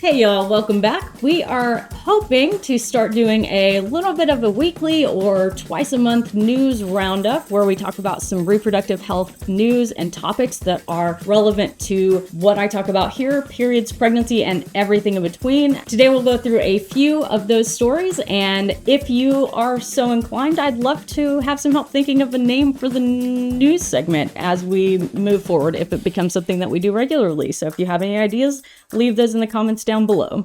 Hey y'all, welcome back. We are hoping to start doing a little bit of a weekly or twice a month news roundup where we talk about some reproductive health news and topics that are relevant to what I talk about here, periods, pregnancy, and everything in between. Today we'll go through a few of those stories, and if you are so inclined, I'd love to have some help thinking of a name for the news segment as we move forward if it becomes something that we do regularly. So if you have any ideas, leave those in the comments down below.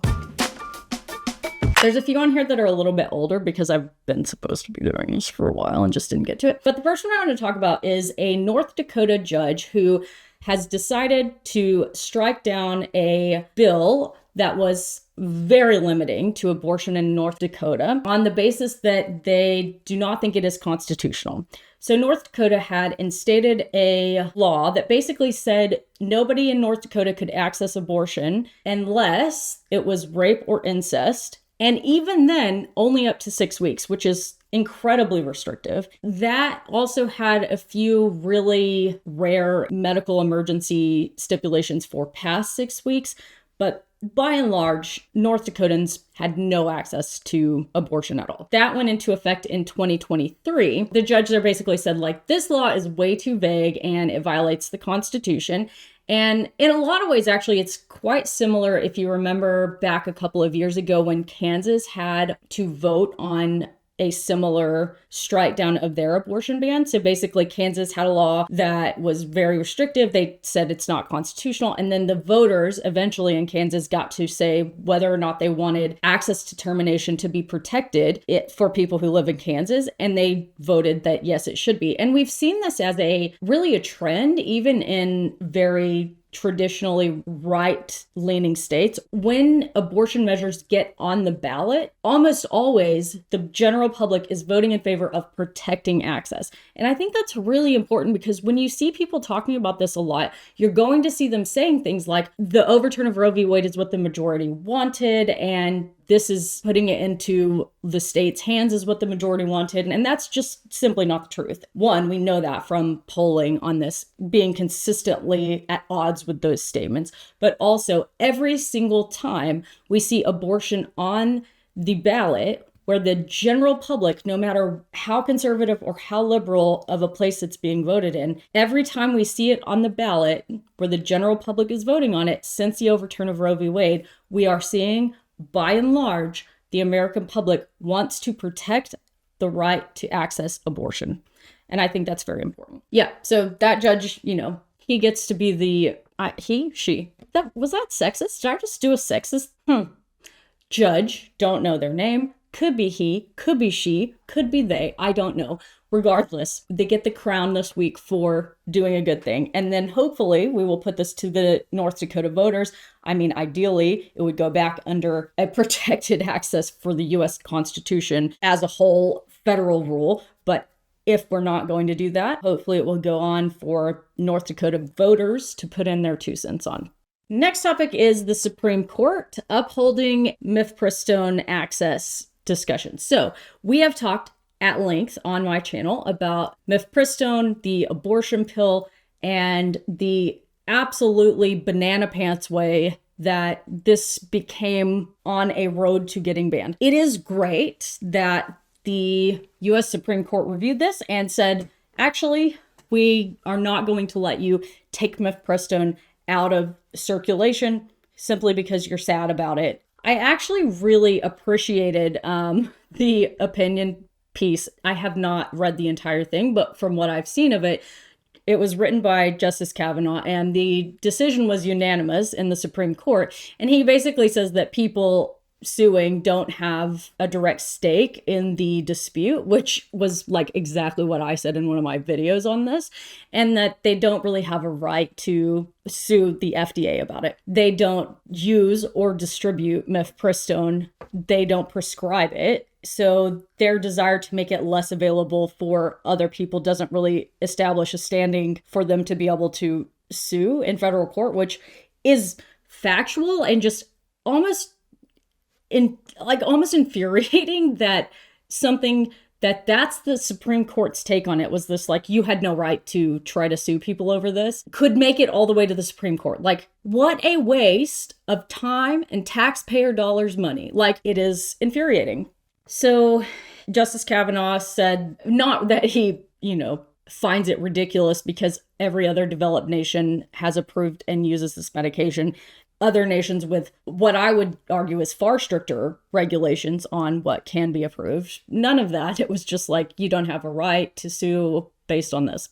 There's a few on here that are a little bit older because I've been supposed to be doing this for a while and just didn't get to it. But the first one I want to talk about is a North Dakota judge who has decided to strike down a bill that was very limiting to abortion in North Dakota on the basis that they do not think it is constitutional. So North Dakota had instated a law that basically said nobody in North Dakota could access abortion unless it was rape or incest. And even then, only up to 6 weeks, which is incredibly restrictive. That also had a few really rare medical emergency stipulations for past 6 weeks, but by and large, North Dakotans had no access to abortion at all. That went into effect in 2023. The judge there basically said, this law is way too vague and it violates the Constitution. And in a lot of ways, actually, it's quite similar if you remember back a couple of years ago when Kansas had to vote on a similar strike down of their abortion ban. So basically, Kansas had a law that was very restrictive. They said it's not constitutional. And then the voters eventually in Kansas got to say whether or not they wanted access to termination to be protected for people who live in Kansas. And they voted that, yes, it should be. And we've seen this as really a trend, even in very traditionally right-leaning states. When abortion measures get on the ballot, almost always the general public is voting in favor of protecting access. And I think that's really important because when you see people talking about this a lot, you're going to see them saying things like the overturn of Roe v. Wade is what the majority wanted, and this is putting it into the state's hands is what the majority wanted. And that's just simply not the truth. One, we know that from polling on this being consistently at odds with those statements. But also every single time we see abortion on the ballot where the general public, no matter how conservative or how liberal of a place it's being voted in, every time we see it on the ballot where the general public is voting on it since the overturn of Roe v. Wade, we are seeing by and large, the American public wants to protect the right to access abortion. And I think that's very important. Yeah, so that judge, he gets to be the, she. Was that sexist? Did I just do a sexist? Judge, don't know their name. Could be he, could be she, could be they. I don't know. Regardless, they get the crown this week for doing a good thing. And then hopefully we will put this to the North Dakota voters. I mean, ideally, it would go back under a protected access for the U.S. Constitution as a whole federal rule. But if we're not going to do that, hopefully it will go on for North Dakota voters to put in their 2 cents on. Next topic is the Supreme Court upholding Mifepristone access discussion. So we have talked at length on my channel about Mifepristone, the abortion pill, and the absolutely banana pants way that this became on a road to getting banned. It is great that the U.S. Supreme Court reviewed this and said, actually, we are not going to let you take Mifepristone out of circulation simply because you're sad about it. I actually really appreciated the opinion piece. I have not read the entire thing, but from what I've seen of it, it was written by Justice Kavanaugh, and the decision was unanimous in the Supreme Court. And he basically says that people suing don't have a direct stake in the dispute, which was exactly what I said in one of my videos on this, and that they don't really have a right to sue the FDA about it. They don't use or distribute Mifepristone. They don't prescribe it. So their desire to make it less available for other people doesn't really establish a standing for them to be able to sue in federal court, which is factual and just almost infuriating that something that's the Supreme Court's take on it, was this like, you had no right to try to sue people over this, could make it all the way to the Supreme Court. Like, what a waste of time and taxpayer dollars money. Like, it is infuriating. So Justice Kavanaugh said, not that he, finds it ridiculous because every other developed nation has approved and uses this medication. Other nations with what I would argue is far stricter regulations on what can be approved. None of that. It was just like, you don't have a right to sue based on this.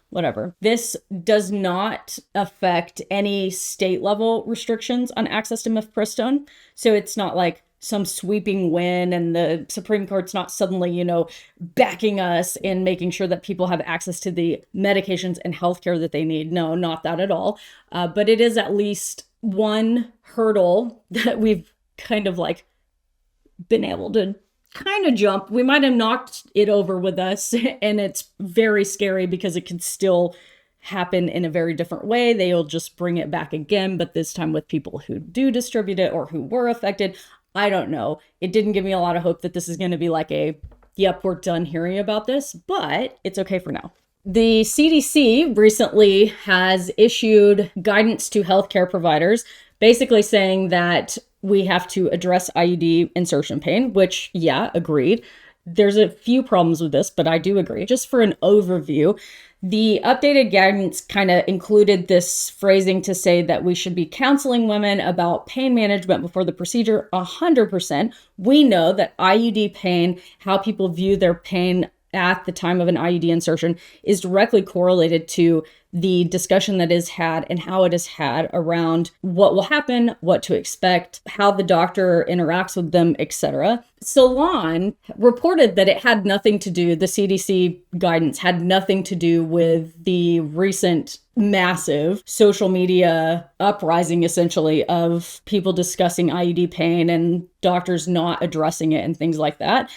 Whatever. This does not affect any state level restrictions on access to Mifepristone. So it's not like some sweeping win and the Supreme Court's not suddenly, backing us in making sure that people have access to the medications and healthcare that they need. No, not that at all. But it is at least one hurdle that we've kind of like been able to kind of jump. We might have knocked it over with us, and it's very scary because it could still happen in a very different way. They'll just bring it back again, but this time with people who do distribute it or who were affected. I don't know. It didn't give me a lot of hope that this is going to be like yep, we're done hearing about this, but it's okay for now. The CDC recently has issued guidance to healthcare providers, basically saying that we have to address IUD insertion pain, which, yeah, agreed. There's a few problems with this, but I do agree. Just for an overview, the updated guidance kind of included this phrasing to say that we should be counseling women about pain management before the procedure 100%. We know that IUD pain, how people view their pain at the time of an IUD insertion, is directly correlated to the discussion that is had and how it is had around what will happen, what to expect, how the doctor interacts with them, etc. Salon reported that it had nothing to do, the CDC guidance had nothing to do with the recent massive social media uprising, essentially, of people discussing IUD pain and doctors not addressing it and things like that.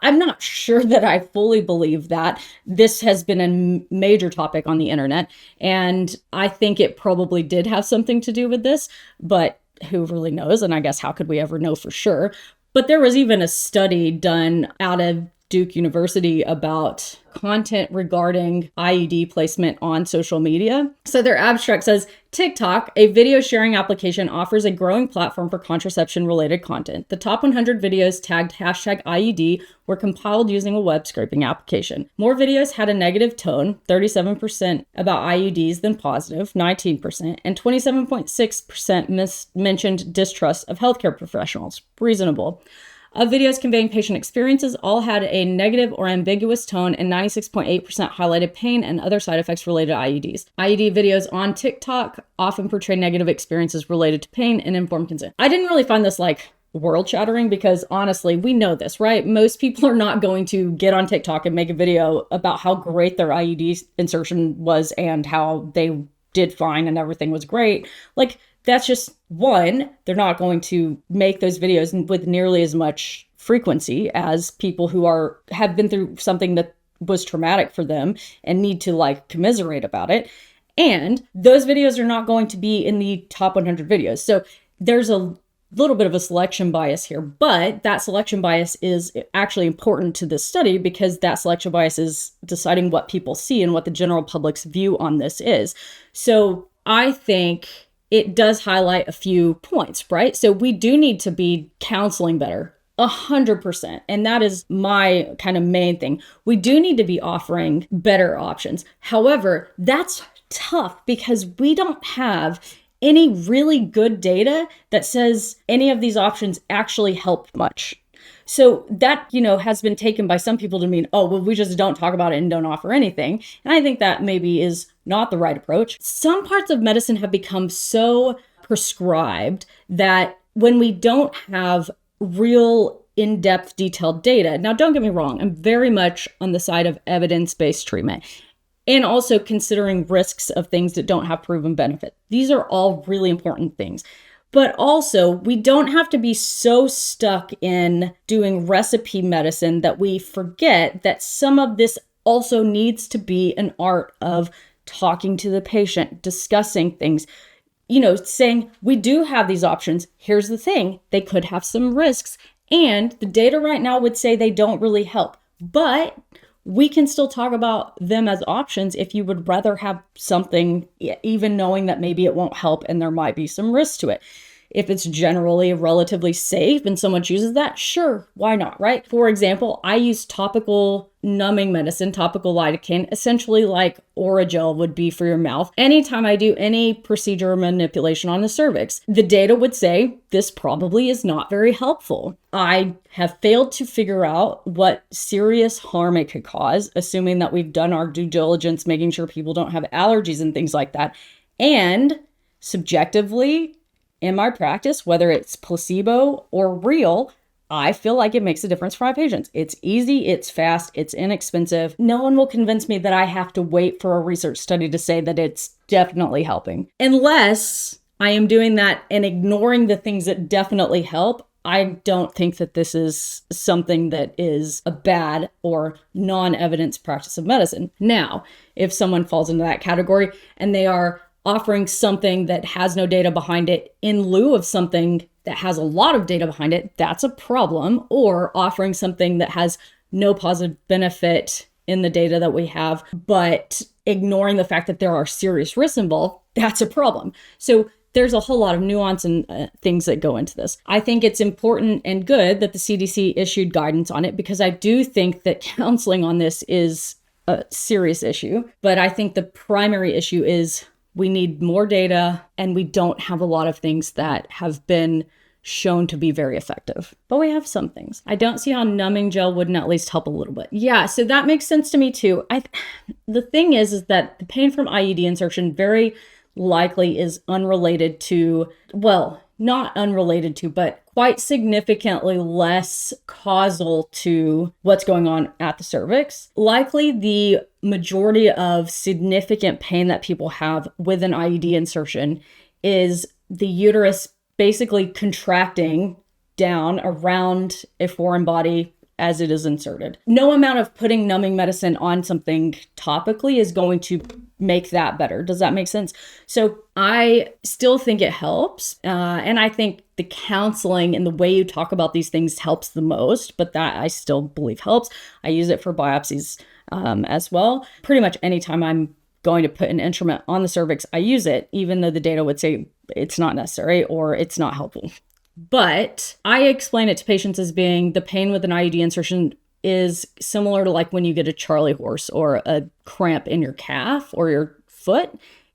I'm not sure that I fully believe that. This has been a major topic on the internet, and I think it probably did have something to do with this, but who really knows? And I guess how could we ever know for sure? But there was even a study done out of Duke University about content regarding IUD placement on social media. So their abstract says, TikTok, a video sharing application, offers a growing platform for contraception-related content. The top 100 videos tagged #IUD were compiled using a web scraping application. More videos had a negative tone, 37% about IUDs than positive, 19%, and 27.6% mentioned distrust of healthcare professionals. Reasonable. Of videos conveying patient experiences, all had a negative or ambiguous tone, and 96.8% highlighted pain and other side effects related to IUDs. IUD videos on TikTok often portray negative experiences related to pain and informed consent. I didn't really find this like world shattering because honestly, we know this, right? Most people are not going to get on TikTok and make a video about how great their IUD insertion was and how they did fine and everything was great. Like, that's just one, they're not going to make those videos with nearly as much frequency as people who have been through something that was traumatic for them and need to like commiserate about it. And those videos are not going to be in the top 100 videos. So there's a little bit of a selection bias here, but that selection bias is actually important to this study because that selection bias is deciding what people see and what the general public's view on this is. So I think it does highlight a few points, right? So we do need to be counseling better, 100%. And that is my kind of main thing. We do need to be offering better options. However, that's tough because we don't have any really good data that says any of these options actually help much. So that, has been taken by some people to mean, oh, well, we just don't talk about it and don't offer anything. And I think that maybe is not the right approach. Some parts of medicine have become so prescribed that when we don't have real in-depth detailed data, now don't get me wrong, I'm very much on the side of evidence-based treatment and also considering risks of things that don't have proven benefit. These are all really important things. But also, we don't have to be so stuck in doing recipe medicine that we forget that some of this also needs to be an art of talking to the patient, discussing things, saying, we do have these options. Here's the thing. They could have some risks. And the data right now would say they don't really help. But we can still talk about them as options if you would rather have something, even knowing that maybe it won't help and there might be some risk to it. If it's generally relatively safe and someone chooses that, sure, why not, right? For example, I use topical numbing medicine, topical lidocaine, essentially like Oragel would be for your mouth, anytime I do any procedure or manipulation on the cervix. The data would say this probably is not very helpful. I have failed to figure out what serious harm it could cause, assuming that we've done our due diligence, making sure people don't have allergies and things like that. And subjectively, in my practice, whether it's placebo or real, I feel like it makes a difference for my patients. It's easy, it's fast, it's inexpensive. No one will convince me that I have to wait for a research study to say that it's definitely helping. Unless I am doing that and ignoring the things that definitely help, I don't think that this is something that is a bad or non-evidence practice of medicine. Now, if someone falls into that category and they are offering something that has no data behind it in lieu of something that has a lot of data behind it, that's a problem. Or offering something that has no positive benefit in the data that we have, but ignoring the fact that there are serious risks involved, that's a problem. So there's a whole lot of nuance and things that go into this. I think it's important and good that the CDC issued guidance on it, because I do think that counseling on this is a serious issue. But I think the primary issue is we need more data, and we don't have a lot of things that have been shown to be very effective. But we have some things. I don't see how numbing gel wouldn't at least help a little bit. Yeah, so that makes sense to me too. The thing is that the pain from IUD insertion very likely is unrelated to, well, not unrelated to, but quite significantly less causal to what's going on at the cervix. Likely the majority of significant pain that people have with an IUD insertion is the uterus basically contracting down around a foreign body as it is inserted. No amount of putting numbing medicine on something topically is going to make that better. Does that make sense? So I still think it helps. And I think the counseling and the way you talk about these things helps the most, but that I still believe helps. I use it for biopsies as well. Pretty much anytime I'm going to put an instrument on the cervix, I use it, even though the data would say it's not necessary or it's not helpful. But I explain it to patients as being the pain with an IUD insertion is similar to like when you get a Charlie horse or a cramp in your calf or your foot.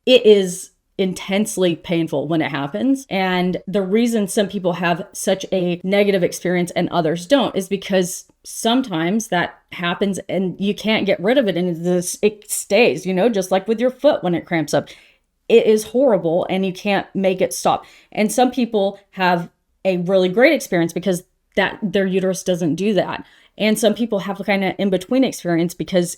It is intensely painful when it happens. And the reason some people have such a negative experience and others don't is because sometimes that happens and you can't get rid of it, and it stays, just like with your foot when it cramps up. It is horrible and you can't make it stop. And some people have a really great experience because that their uterus doesn't do that. And some people have kind of in-between experience because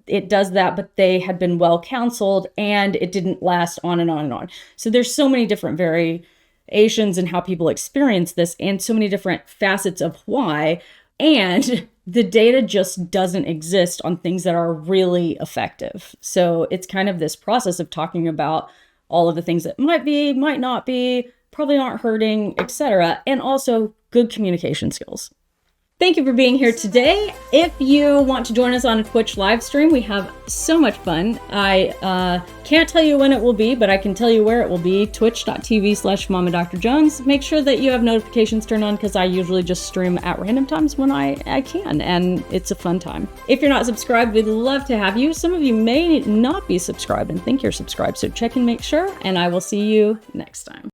it does that, but they had been well counseled and it didn't last on and on and on. So there's so many different variations in how people experience this and so many different facets of why. And the data just doesn't exist on things that are really effective. So it's kind of this process of talking about all of the things that might be, might not be, probably aren't hurting, etc. And also good communication skills. Thank you for being here today. If you want to join us on a Twitch live stream, we have so much fun. I can't tell you when it will be, but I can tell you where it will be, twitch.tv/MamaDrJones. Make sure that you have notifications turned on because I usually just stream at random times when I can, and it's a fun time. If you're not subscribed, we'd love to have you. Some of you may not be subscribed and think you're subscribed, so check and make sure, and I will see you next time.